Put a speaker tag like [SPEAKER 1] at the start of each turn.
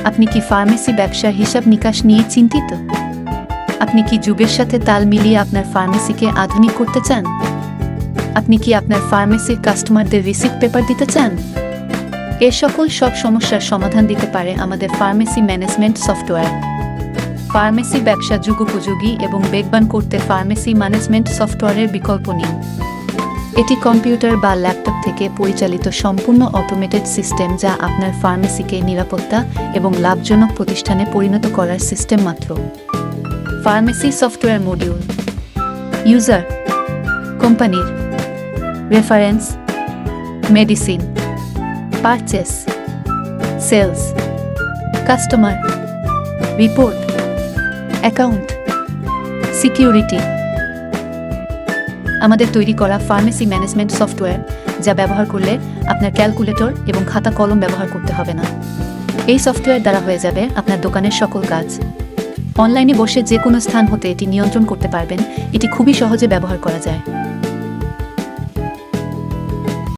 [SPEAKER 1] আপনি কি ফার্মেসি ব্যবসার হিসাব নিকাশ নিয়ে চিন্তিত? আপনি কি যুগের সাথে তাল মিলিয়ে আপনার ফার্মেসিকে আধুনিক করতে চান? আপনি কি আপনার ফার্মেসির কাস্টমারদের রিসিপ্ট পেপার দিতে চান? সব সমস্যার সমাধান দিতে পারে আমাদের ফার্মেসি ম্যানেজমেন্ট সফটওয়্যার। ফার্মেসি ব্যবসা যুগোপযোগী এবং বেগবান করতে ফার্মেসি ম্যানেজমেন্ট সফটওয়্যারের বিকল্প নিন। এটি কম্পিউটার বা ল্যাপটপ থেকে পরিচালিত সম্পূর্ণ অটোমেটেড সিস্টেম, যা আপনার ফার্মেসিকে নিরাপত্তা এবং লাভজনক প্রতিষ্ঠানে পরিণত করার সিস্টেম মাত্র। ফার্মেসি সফটওয়্যার মডিউল: ইউজার, কোম্পানির, reference, medicine, purchase, sales, customer, report, account, security. আমাদের তৈরি করা ফার্মেসি ম্যানেজমেন্ট সফটওয়্যার, যা ব্যবহার করলে আপনার ক্যালকুলেটর এবং খাতা কলম ব্যবহার করতে হবে না। এই সফটওয়্যার দ্বারা হয়ে যাবে আপনার দোকানের সকল কাজ। অনলাইনে বসে যে কোনো স্থান হতে এটি নিয়ন্ত্রণ করতে পারবেন। এটি খুবই সহজে ব্যবহার করা যায়।